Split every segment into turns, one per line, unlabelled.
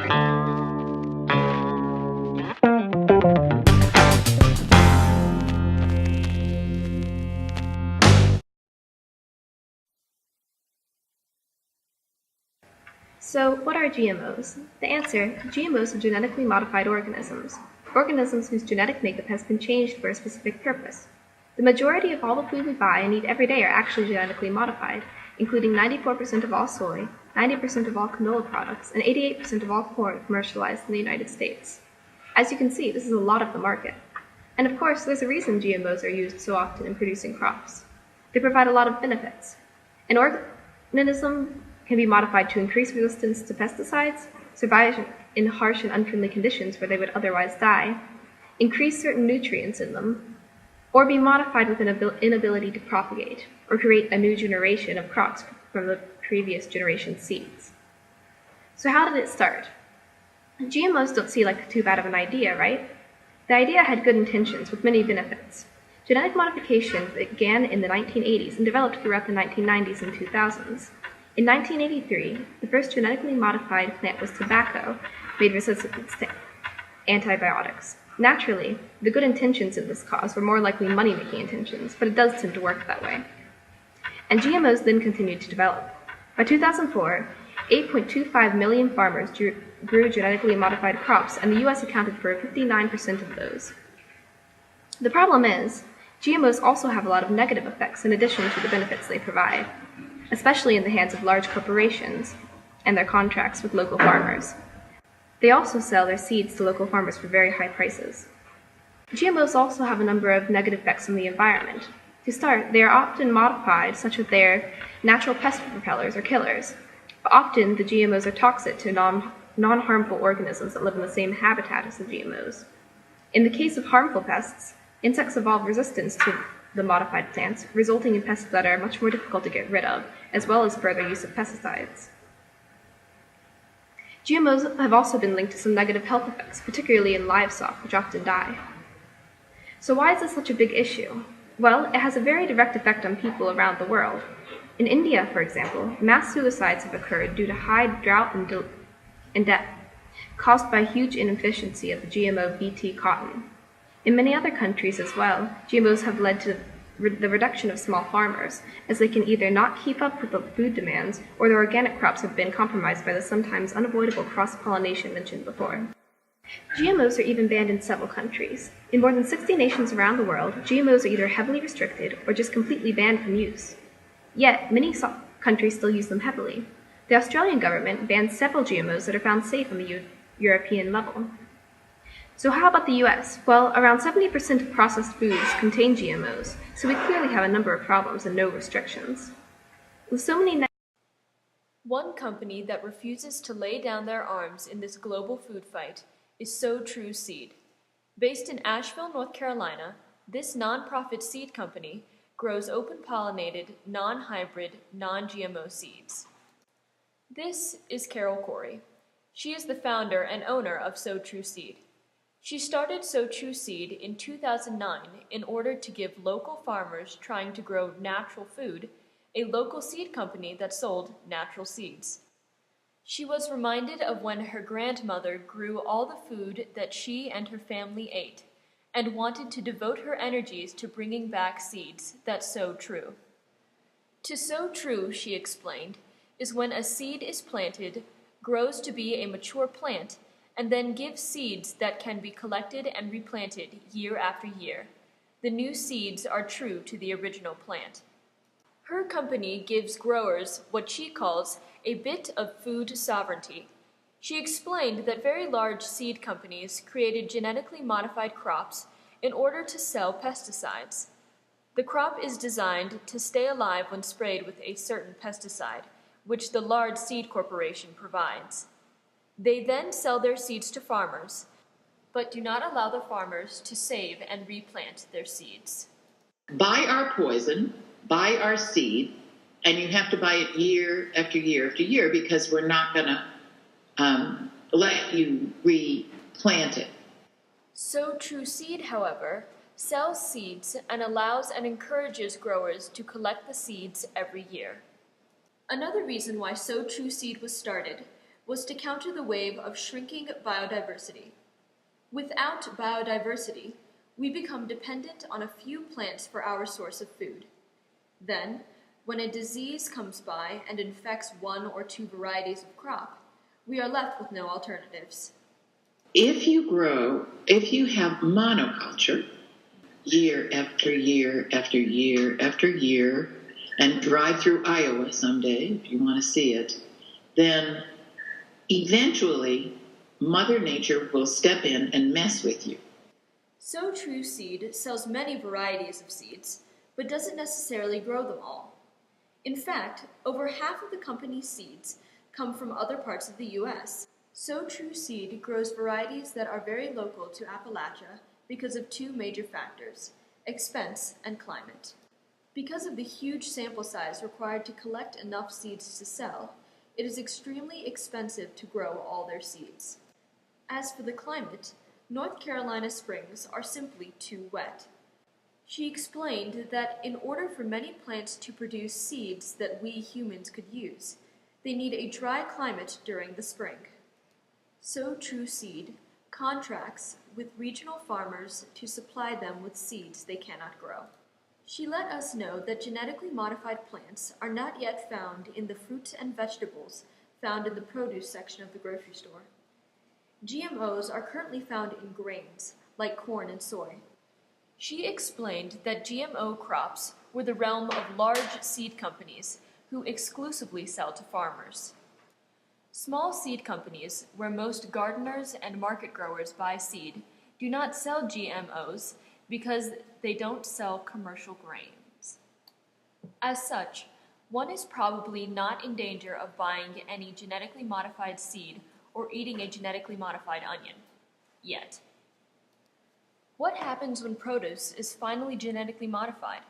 So, what are GMOs? The answer, GMOs are genetically modified organisms. Organisms whose genetic makeup has been changed for a specific purpose. The majority of all the food we buy and eat every day are actually genetically modified, including 94% of all soy, 90% of all canola products, and 88% of all corn commercialized in the United States. As you can see, this is a lot of the market. And of course, there's a reason GMOs are used so often in producing crops. They provide a lot of benefits. An organism can be modified to increase resistance to pesticides, survive in harsh and unfriendly conditions where they would otherwise die, increase certain nutrients in them, or be modified with an inability to propagate, or create a new generation of crops from the previous generation's seeds. So how did it start? GMOs don't seem like too bad of an idea, right? The idea had good intentions with many benefits. Genetic modification began in the 1980s and developed throughout the 1990s and 2000s. In 1983, the first genetically modified plant was tobacco, made resistant to antibiotics. Naturally, the good intentions in this cause were more likely money-making intentions, but it does tend to work that way. And GMOs then continued to develop. By 2004, 8.25 million farmers grew genetically modified crops, and the U.S. accounted for 59% of those. The problem is, GMOs also have a lot of negative effects in addition to the benefits they provide, especially in the hands of large corporations and their contracts with local farmers. They also sell their seeds to local farmers for very high prices. GMOs also have a number of negative effects on the environment. To start, they are often modified such that they are natural pest repellers or killers. But often, the GMOs are toxic to non-harmful organisms that live in the same habitat as the GMOs. In the case of harmful pests, insects evolve resistance to the modified plants, resulting in pests that are much more difficult to get rid of, as well as further use of pesticides. GMOs have also been linked to some negative health effects, particularly in livestock, which often die. So why is this such a big issue? Well, it has a very direct effect on people around the world. In India, for example, mass suicides have occurred due to high drought and death, caused by huge inefficiency of the GMO Bt cotton. In many other countries as well, GMOs have led to the reduction of small farmers, as they can either not keep up with the food demands, or their organic crops have been compromised by the sometimes unavoidable cross-pollination mentioned before. GMOs are even banned in several countries. In more than 60 nations around the world, GMOs are either heavily restricted or just completely banned from use. Yet, many countries still use them heavily. The Australian government banned several GMOs that are found safe on the European level. So how about the US? Well, around 70% of processed foods contain GMOs, so we clearly have a number of problems and no restrictions. With so many
One company that refuses to lay down their arms in this global food fight is So True Seed. Based in Asheville, North Carolina, this nonprofit seed company grows open-pollinated, non-hybrid, non-GMO seeds. This is Carol Corey. She is the founder and owner of So True Seed. She started So True Seed in 2009 in order to give local farmers trying to grow natural food a local seed company that sold natural seeds. She was reminded of when her grandmother grew all the food that she and her family ate, and wanted to devote her energies to bringing back seeds that sow true. To sow true, she explained, is when a seed is planted, grows to be a mature plant, and then gives seeds that can be collected and replanted year after year. The new seeds are true to the original plant. Her company gives growers what she calls a bit of food sovereignty. She explained that very large seed companies created genetically modified crops in order to sell pesticides. The crop is designed to stay alive when sprayed with a certain pesticide, which the large seed corporation provides. They then sell their seeds to farmers, but do not allow the farmers to save and replant their seeds.
Buy our poison, buy our seed, and you have to buy it year after year after year because we're not going to let you replant it.
So True Seed, however, sells seeds and allows and encourages growers to collect the seeds every year. Another reason why So True Seed was started was to counter the wave of shrinking biodiversity. Without biodiversity, we become dependent on a few plants for our source of food. Then, when a disease comes by and infects one or two varieties of crop, we are left with no alternatives.
If you have monoculture, year after year after year after year, and drive through Iowa someday if you want to see it, then eventually Mother Nature will step in and mess with you.
So True Seed sells many varieties of seeds, but doesn't necessarily grow them all. In fact, over half of the company's seeds come from other parts of the U.S. So True Seed grows varieties that are very local to Appalachia because of two major factors: expense and climate. Because of the huge sample size required to collect enough seeds to sell, it is extremely expensive to grow all their seeds. As for the climate, North Carolina springs are simply too wet. She explained that in order for many plants to produce seeds that we humans could use, they need a dry climate during the spring. So True Seed contracts with regional farmers to supply them with seeds they cannot grow. She let us know that genetically modified plants are not yet found in the fruits and vegetables found in the produce section of the grocery store. GMOs are currently found in grains, like corn and soy. She explained that GMO crops were the realm of large seed companies who exclusively sell to farmers. Small seed companies, where most gardeners and market growers buy seed, do not sell GMOs because they don't sell commercial grains. As such, one is probably not in danger of buying any genetically modified seed or eating a genetically modified onion. Yet. What happens when produce is finally genetically modified?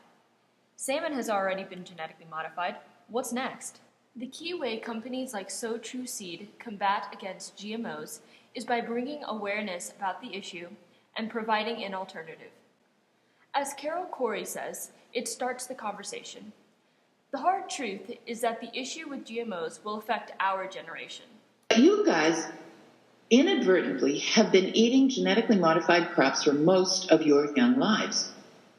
Salmon has already been genetically modified. What's next? The key way companies like So True Seed combat against GMOs is by bringing awareness about the issue and providing an alternative. As Carol Corey says, it starts the conversation. The hard truth is that the issue with GMOs will affect our generation.
You guys inadvertently have been eating genetically modified crops for most of your young lives.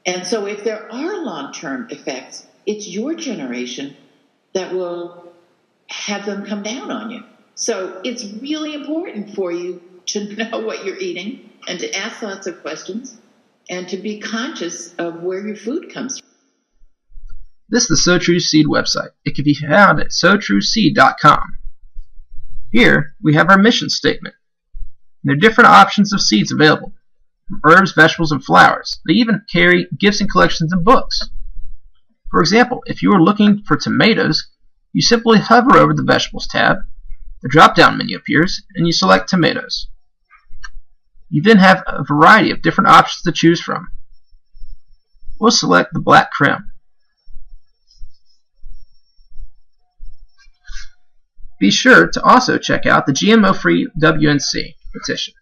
And so if there are long-term effects, it's your generation that will have them come down on you. So it's really important for you to know what you're eating and to ask lots of questions and to be conscious of where your food comes from.
This is the So True Seed website. It can be found at sotrueseed.com. Here, we have our mission statement. There are different options of seeds available, from herbs, vegetables, and flowers. They even carry gifts and collections and books. For example, if you are looking for tomatoes, you simply hover over the Vegetables tab, the drop-down menu appears, and you select Tomatoes. You then have a variety of different options to choose from. We'll select the Black Krim. Be sure to also check out the GMO-free WNC petition.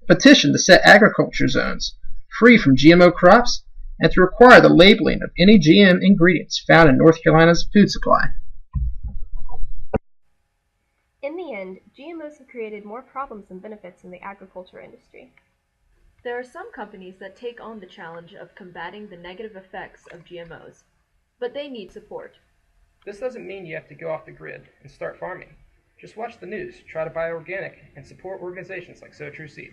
A petition to set agriculture zones free from GMO crops and to require the labeling of any GM ingredients found in North Carolina's food supply.
In the end, GMOs have created more problems than benefits in the agriculture industry.
There are some companies that take on the challenge of combating the negative effects of GMOs, but they need support.
This doesn't mean you have to go off the grid and start farming. Just watch the news, try to buy organic, and support organizations like So True Seed.